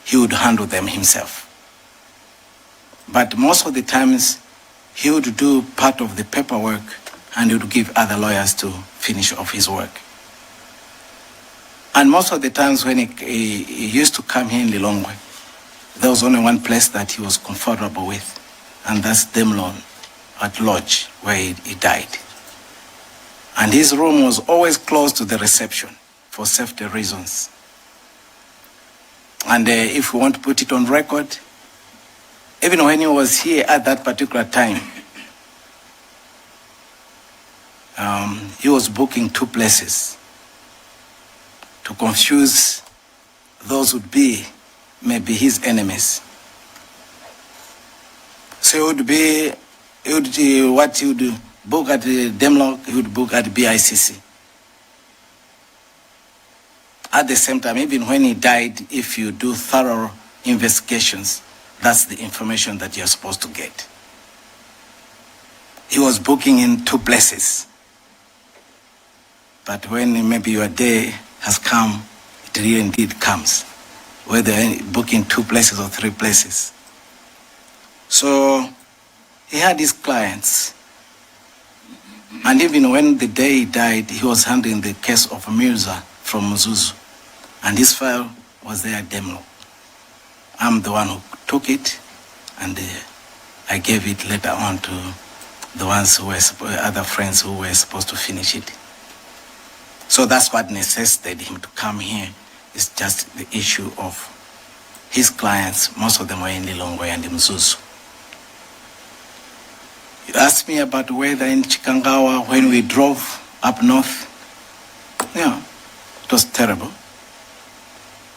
Speaker 15: he would handle them himself. But most of the times, he would do part of the paperwork and he would give other lawyers to finish off his work. And most of the times when he used to come here in Lilongwe, there was only one place that he was comfortable with, and that's Demlon at Lodge, where he died. And his room was always close to the reception for safety reasons. And if we want to put it on record, even when he was here at that particular time, he was booking 2 places to confuse those who would be maybe his enemies. So what he would book at Demlock, he would book at BICC. At the same time, even when he died, if you do thorough investigations, that's the information that you're supposed to get. He was booking in 2 places. But when maybe your day has come, it really indeed comes, whether booking 2 places or 3 places. So he had his clients. And even when the day he died, he was handling the case of Mirza from Mzuzu. And his file was there at Demlo. I'm the one who took it, and I gave it later on to the ones who were other friends who were supposed to finish it. So that's what necessitated him to come here. It's just the issue of his clients. Most of them were in Lilongwe and Mzuzu. You asked me about weather in Chikangawa when we drove up north. Yeah, it was terrible.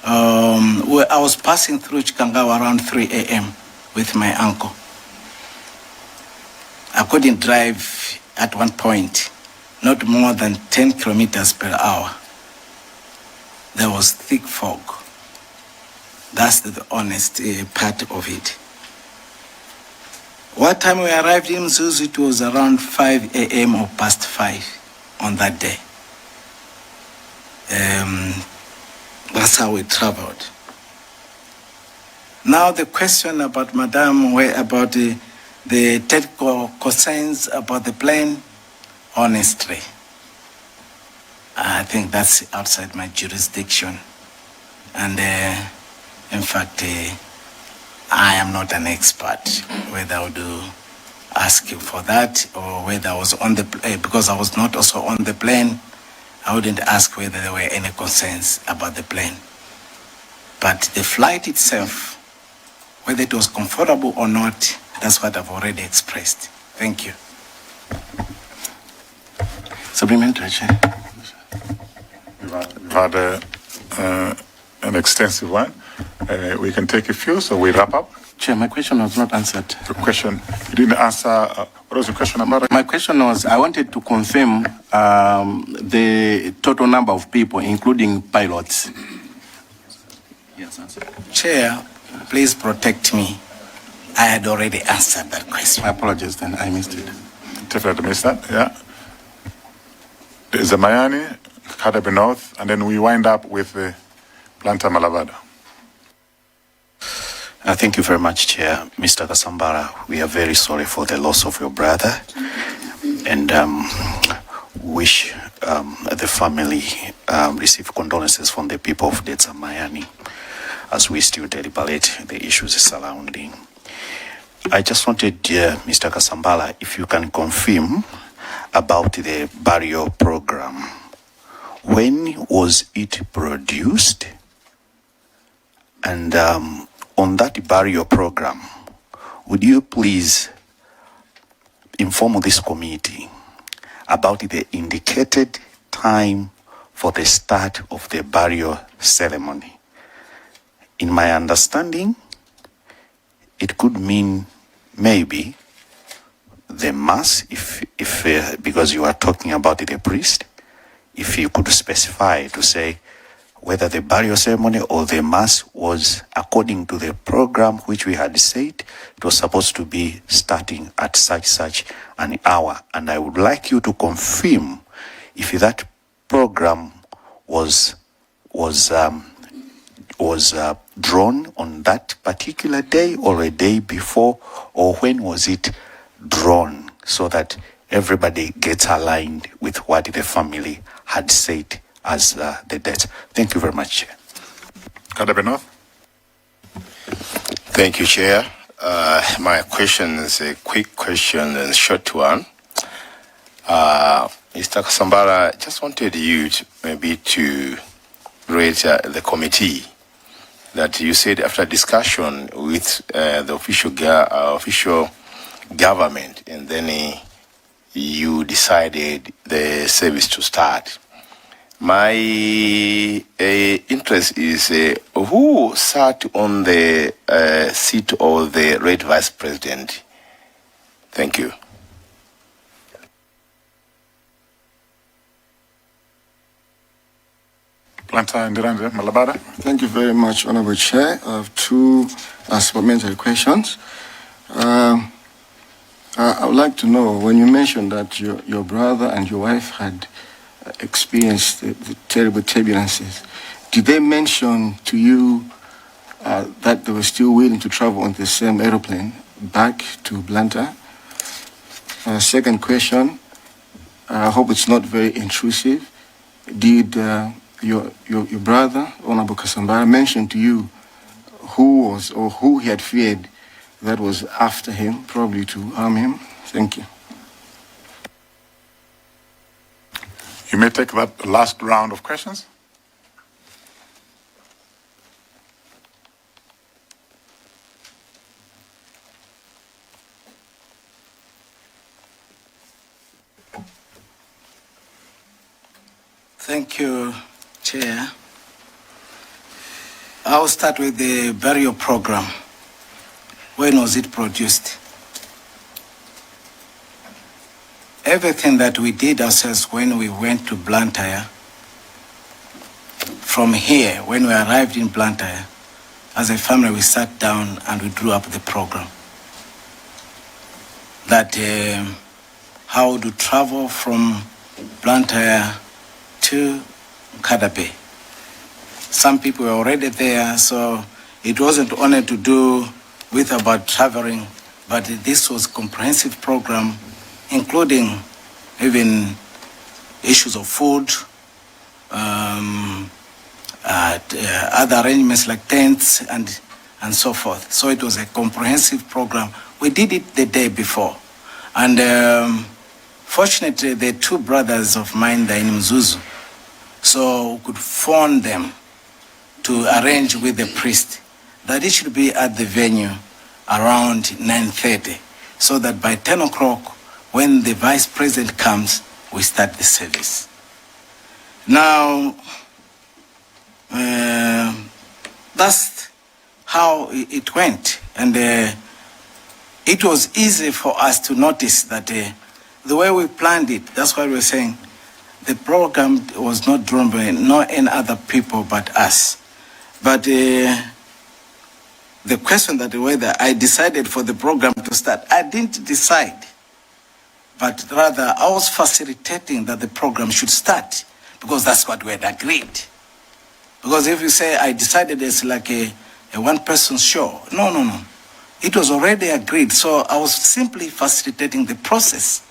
Speaker 15: I was passing through Chikangawa around 3 a.m. with my uncle. I couldn't drive at one point, not more than 10 kilometers per hour. There was thick fog. That's the honest part of it. What time we arrived in Mzuzu, it was around 5 a.m. or past 5 on that day. That's how we traveled. Now the question about Madam, about the technical concerns about the plane, honestly, I think that's outside my jurisdiction. And in fact, I am not an expert whether I would ask you for that or whether I was on the because I was not also on the plane. I wouldn't ask whether there were any concerns about the plane. But the flight itself, whether it was comfortable or not, that's what I've already expressed. Thank you.
Speaker 12: Supplementary, Chair.
Speaker 2: We've had an extensive one. We can take a few, so we wrap up.
Speaker 12: Chair, my question was not answered.
Speaker 2: The question, you didn't answer, what was the question about?
Speaker 12: My question was, I wanted to confirm the total number of people, including pilots.
Speaker 15: Yes, Chair, please protect me. I had already answered that question.
Speaker 12: My apologies then, I missed it.
Speaker 2: Definitely missed that, yeah. There's a Mayani, Kadabe North, and then we wind up with the Planta Malabada.
Speaker 11: Thank you very much, Chair. Mr. Kasambara, we are very sorry for the loss of your brother and wish the family receive condolences from the people of Dedza Mayani as we still deliberate the issues surrounding. I just wanted, Mr. Kasambara, if you can confirm about the burial program. When was it produced? And on that burial program, would you please inform this committee about the indicated time for the start of the burial ceremony? In my understanding, it could mean maybe the mass, if because you are talking about the priest, if you could specify to say whether the burial ceremony or the mass was according to the program which we had said it was supposed to be starting at such an hour. And I would like you to confirm if that program was drawn on that particular day or a day before, or when was it drawn, so that everybody gets aligned with what the family had said as the death. Thank you very much, Chair.
Speaker 2: Kadabe
Speaker 10: Thank you, Chair. My question is a quick question and short one. Mr. Kasambara, just wanted you to maybe to raise the committee that you said after discussion with the official government, and then you decided the service to start. My interest is who sat on the seat of the Red Vice President? Thank you.
Speaker 5: Thank you very much, Honorable Chair. I have two supplementary questions. I would like to know, when you mentioned that your brother and your wife had experienced the terrible turbulences, did they mention to you that they were still willing to travel on the same aeroplane back to Blantyre? Second question, I hope it's not very intrusive. Did your brother, Honorable Kasambara, mention to you who was or who he had feared that was after him, probably to harm him? Thank you.
Speaker 2: You may take that last round of questions.
Speaker 15: Thank you, Chair. I'll start with the burial program. When was it produced? Everything that we did ourselves when we went to Blantyre, from here, when we arrived in Blantyre, as a family we sat down and we drew up the program. That how to travel from Blantyre to Kadabe. Some people were already there, so it wasn't only to do with about traveling, but this was a comprehensive program, including even issues of food, other arrangements like tents and so forth. So it was a comprehensive program. We did it the day before. And fortunately, the two brothers of mine, they're in Mzuzu, so we could phone them to arrange with the priest that it should be at the venue around 9:30, so that by 10 o'clock, when the vice president comes, we start the service. Now, that's how it went. And it was easy for us to notice that the way we planned it, that's why we're saying the program was not drawn by no any other people but us. But the question that whether I decided for the program to start, I didn't decide. But rather, I was facilitating that the program should start, because that's what we had agreed. Because if you say I decided it's like a one-person show, no. It was already agreed, so I was simply facilitating the process.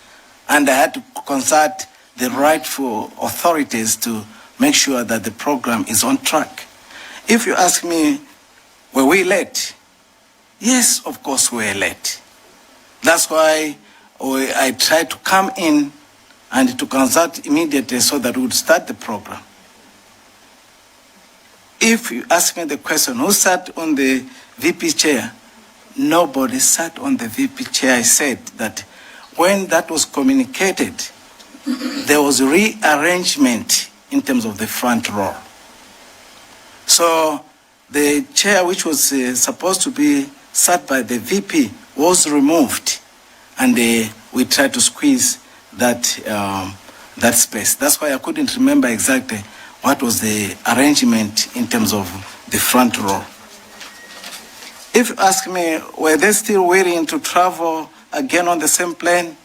Speaker 15: And I had to consult the rightful authorities to make sure that the program is on track. If you ask me, were we late? Yes, of course we were late. That's why I tried to come in and to consult immediately so that we would start the program. If you ask me the question, who sat on the VP chair? Nobody sat on the VP chair. I said that when that was communicated, there was rearrangement in terms of the front row. So the chair which was supposed to be sat by the VP was removed, and we tried to squeeze that space. That's why I couldn't remember exactly what was the arrangement in terms of the front row. If you ask me, were they still willing to travel again on the same plane?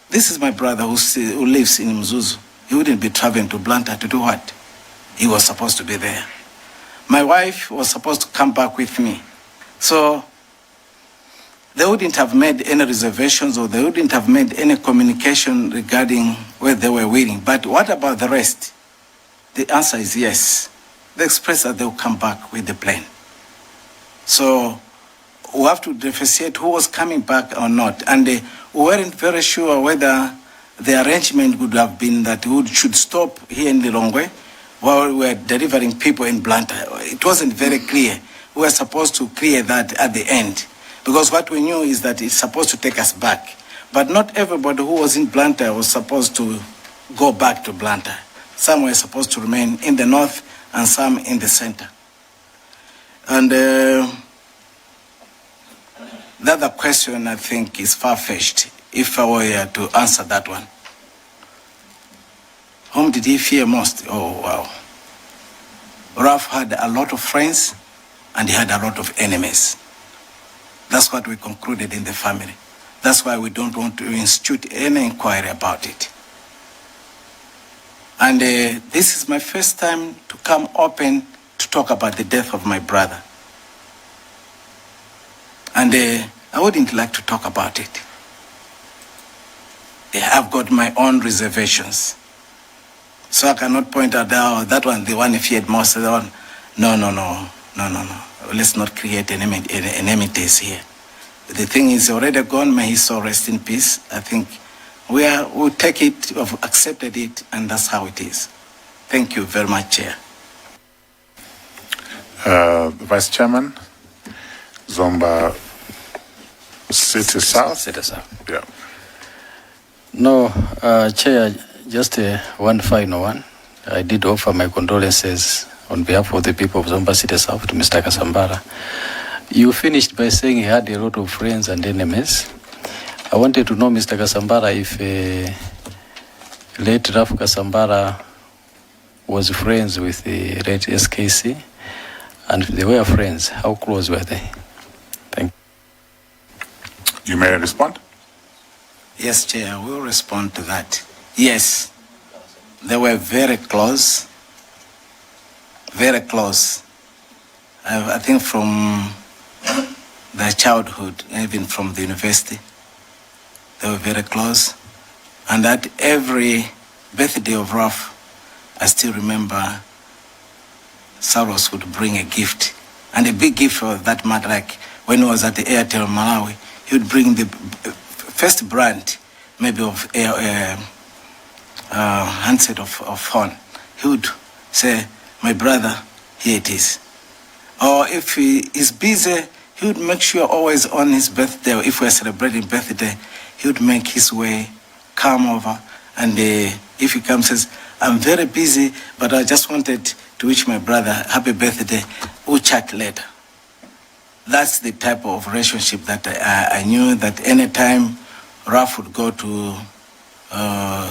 Speaker 15: This is my brother who lives in Mzuzu. He wouldn't be traveling to Blantyre to do what? He was supposed to be there. My wife was supposed to come back with me. So they wouldn't have made any reservations, or they wouldn't have made any communication regarding where they were willing. But what about the rest? The answer is yes. They expressed that they will come back with the plane. So we have to differentiate who was coming back or not. And we weren't very sure whether the arrangement would have been that we should stop here in Lilongwe while we were delivering people in Blantyre. It wasn't very clear. We were supposed to clear that at the end, because what we knew is that it's supposed to take us back. But not everybody who was in Blantyre was supposed to go back to Blantyre. Some were supposed to remain in the north and some in the center. And the other question, I think, is far-fetched, if I were to answer that one. Whom did he fear most? Oh, wow. Ralph had a lot of friends, and he had a lot of enemies. That's what we concluded in the family. That's why we don't want to institute any inquiry about it. And this is my first time to come open to talk about the death of my brother. And I wouldn't like to talk about it. I've got my own reservations. So I cannot point out that one, the one he feared most, the one. No. Let's not create enmities here. The thing is already gone. May his soul rest in peace. I think we'll take it, we've accepted it, and that's how it is. Thank you very much, Chair.
Speaker 2: Vice Chairman, Zomba City South.
Speaker 13: City South.
Speaker 2: Yeah.
Speaker 13: No, Chair, just one final one. I did offer my condolences on behalf of the people of Zomba City South to Mr. Kasambara. You finished by saying he had a lot of friends and enemies. I wanted to know, Mr. Kasambara, if late Ralph Kasambara was friends with the late SKC, and if they were friends, how close were they? Thank you.
Speaker 2: You may respond.
Speaker 15: Yes, Chair, I will respond to that. Yes, they were very close. Very close. I think from their childhood, even from the university, they were very close. And at every birthday of Ralph, I still remember Saros would bring a gift, and a big gift for that matter. Like when he was at the Airtel Malawi, he would bring the first brand, maybe of handset of phone. He would say, "My brother, here it is." Or if he is busy, he would make sure always on his birthday, or if we're celebrating birthday, he would make his way, come over, and if he comes, says, "I'm very busy, but I just wanted to wish my brother happy birthday. We'll chat later." That's the type of relationship that I knew that anytime Ralph would go to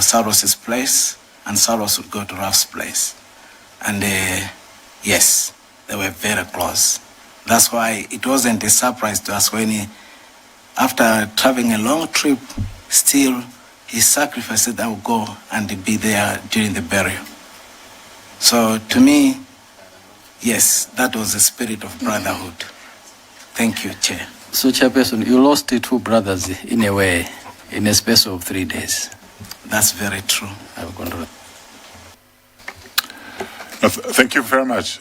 Speaker 15: Saros's place, and Saros would go to Ralph's place. And yes, they were very close. That's why it wasn't a surprise to us when he, after traveling a long trip, still he sacrificed that I would go and be there during the burial. So to me, yes, that was the spirit of brotherhood. Thank you, Chair.
Speaker 13: So, Chairperson, you lost the two brothers in a way, in a space of 3 days.
Speaker 15: That's very true.
Speaker 13: I've gone to...
Speaker 2: Thank you very much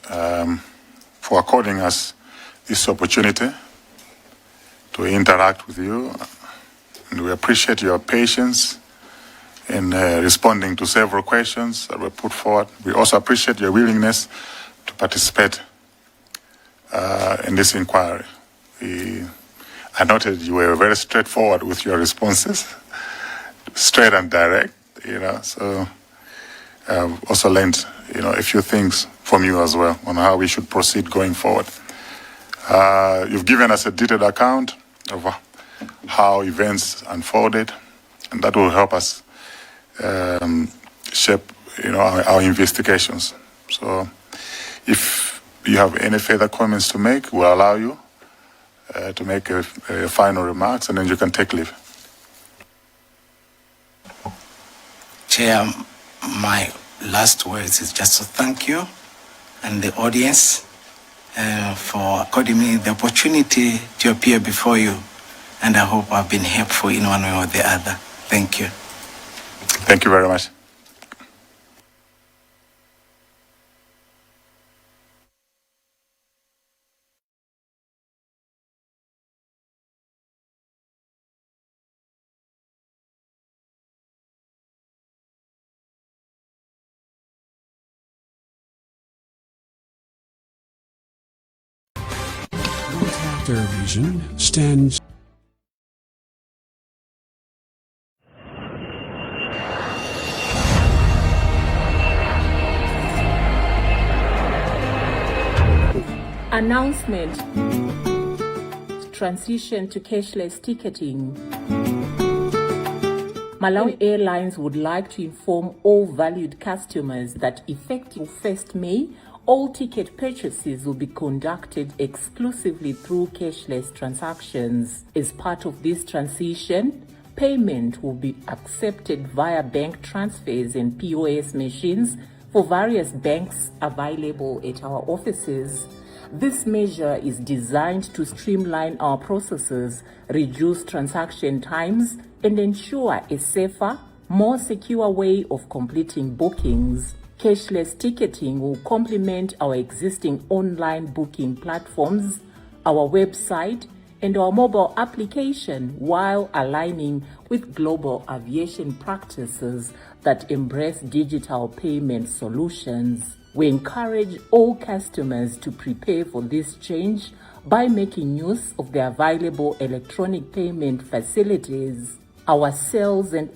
Speaker 2: for according us this opportunity to interact with you. And we appreciate your patience in responding to several questions that were put forward. We also appreciate your willingness to participate in this inquiry. I noted you were very straightforward with your responses, straight and direct, so I've also learned, a few things from you as well on how we should proceed going forward. You've given us a detailed account of how events unfolded, and that will help us shape, our investigations. So if you have any further comments to make, we'll allow you to make a final remarks, and then you can take leave.
Speaker 15: Chair, my last words is just to thank you and the audience for according me the opportunity to appear before you, and I hope I've been helpful in one way or the other. Thank you.
Speaker 2: Thank you very much.
Speaker 1: Vision stands.
Speaker 16: Announcement. Transition to cashless ticketing. Malawi Airlines would like to inform all valued customers that effective 1st May, all ticket purchases will be conducted exclusively through cashless transactions. As part of this transition, payment will be accepted via bank transfers and POS machines for various banks available at our offices. This measure is designed to streamline our processes, reduce transaction times, and ensure a safer, more secure way of completing bookings. Cashless ticketing will complement our existing online booking platforms, our website, and our mobile application while aligning with global aviation practices that embrace digital payment solutions. We encourage all customers to prepare for this change by making use of the available electronic payment facilities. Our sales and